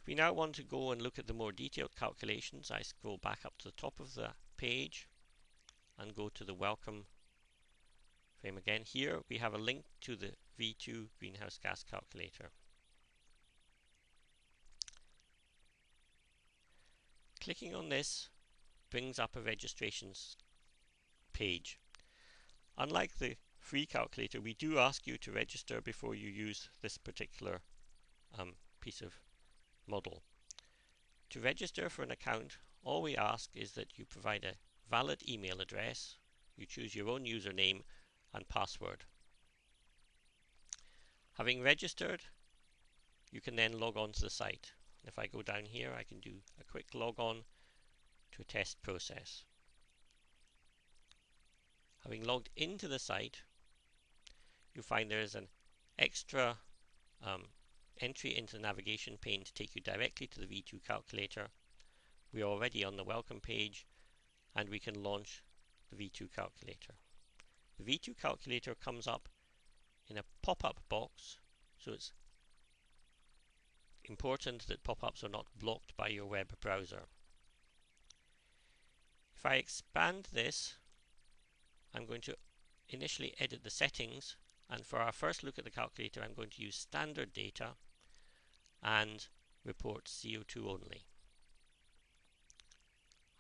If we now want to go and look at the more detailed calculations, I scroll back up to the top of the page and go to the welcome frame again. Here we have a link to the V2 greenhouse gas calculator. Clicking on this brings up a registrations page. Unlike the free calculator, we do ask you to register before you use this particular piece of model. To register for an account, all we ask is that you provide a valid email address, you choose your own username and password. Having registered, you can then log on to the site. If I go down here, I can do a quick log on to a test process. Having logged into the site, you'll find there is an extra entry into the navigation pane to take you directly to the V2 calculator. We are already on the welcome page and we can launch the V2 calculator. The V2 calculator comes up in a pop-up box, so it's important that pop-ups are not blocked by your web browser. If I expand this, I'm going to initially edit the settings, and for our first look at the calculator I'm going to use standard data and report CO2 only.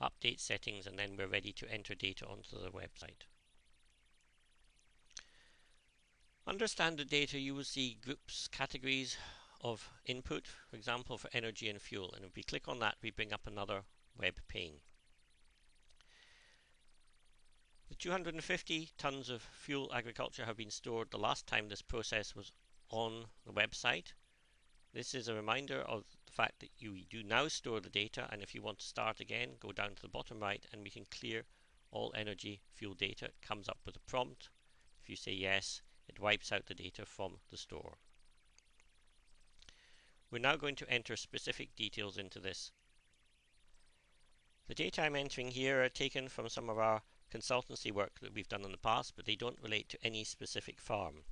Update settings, and then we're ready to enter data onto the website. Under standard data you will see groups, categories of input, for example for energy and fuel, and if we click on that we bring up another web pane. The 250 tons of fuel agriculture have been stored the last time this process was on the website. This is a reminder of the fact that you do now store the data, and if you want to start again, go down to the bottom right and we can clear all energy fuel data. It comes up with a prompt. If you say yes, it wipes out the data from the store. We're now going to enter specific details into this. The data I'm entering here are taken from some of our consultancy work that we've done in the past, but they don't relate to any specific farm.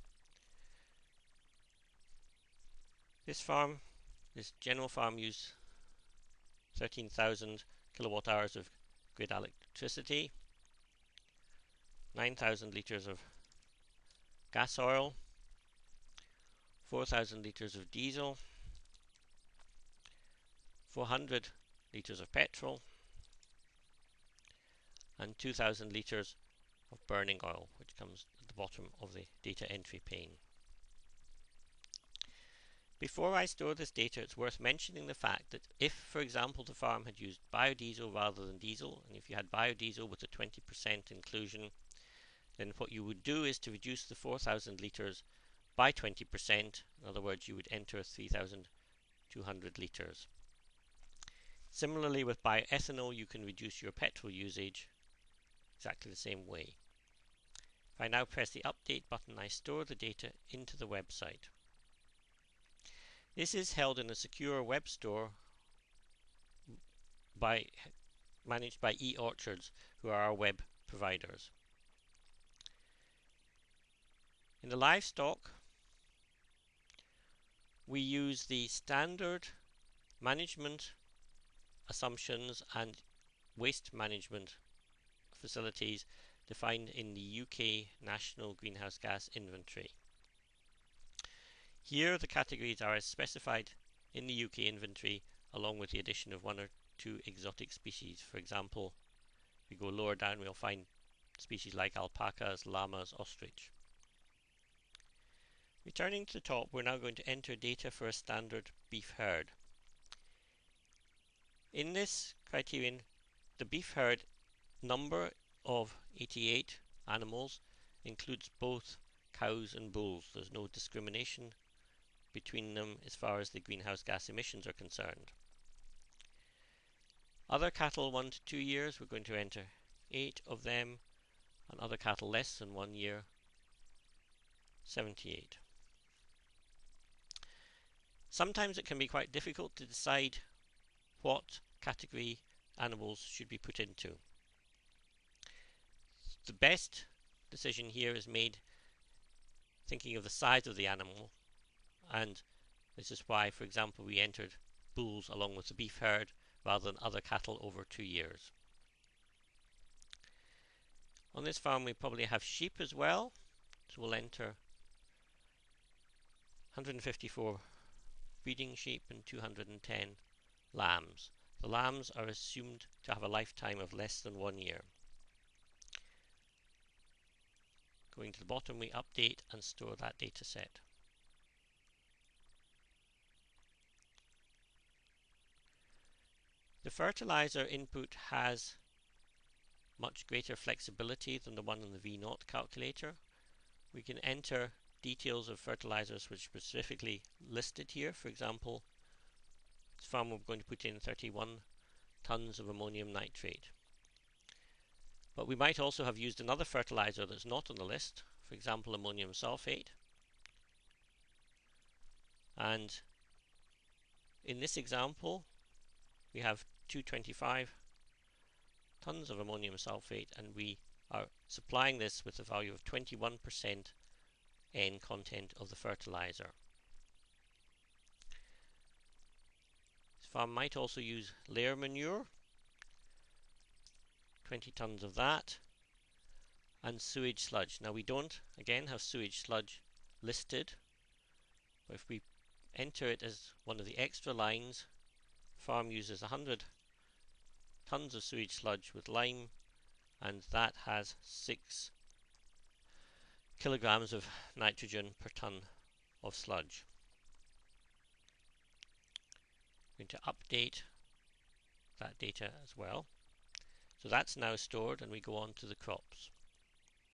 This general farm used 13,000 kilowatt hours of grid electricity, 9,000 litres of gas oil, 4,000 litres of diesel, 400 litres of petrol, and 2,000 litres of burning oil, which comes at the bottom of the data entry pane. Before I store this data, it's worth mentioning the fact that if, for example, the farm had used biodiesel rather than diesel, and if you had biodiesel with a 20% inclusion, then what you would do is to reduce the 4,000 litres by 20%. In other words, you would enter 3,200 litres. Similarly, with bioethanol, you can reduce your petrol usage exactly the same way. If I now press the update button, I store the data into the website. This is held in a secure web store managed by eOrchards, who are our web providers. In the livestock, we use the standard management assumptions and waste management facilities defined in the UK National Greenhouse Gas Inventory. Here the categories are as specified in the UK inventory, along with the addition of 1 or 2 exotic species. For example, if we go lower down we'll find species like alpacas, llamas, ostrich. Returning to the top, we're now going to enter data for a standard beef herd. In this criterion, the beef herd number of 88 animals includes both cows and bulls. There's no discrimination between them as far as the greenhouse gas emissions are concerned. Other cattle 1 to 2 years, we're going to enter 8 of them, and other cattle less than 1 year, 78. Sometimes it can be quite difficult to decide what category animals should be put into. The best decision here is made thinking of the size of the animal, and this is why, for example, we entered bulls along with the beef herd rather than other cattle over 2 years. On this farm we probably have sheep as well, so we'll enter 154 breeding sheep and 210 lambs. The lambs are assumed to have a lifetime of less than 1 year. Going to the bottom, we update and store that data set. The fertilizer input has much greater flexibility than the one in the V0 calculator. We can enter details of fertilizers which are specifically listed here. For example, this farm we're going to put in 31 tons of ammonium nitrate. But we might also have used another fertilizer that's not on the list, for example ammonium sulfate. And in this example we have 225 tons of ammonium sulfate, and we are supplying this with a value of 21% N content of the fertilizer. This farm might also use layer manure, 20 tons of that, and sewage sludge. Now we don't again have sewage sludge listed, but if we enter it as one of the extra lines, the farm uses 100 tons of sewage sludge with lime, and that has 6 kilograms of nitrogen per ton of sludge. I'm going to update that data as well. So that's now stored, and we go on to the crops.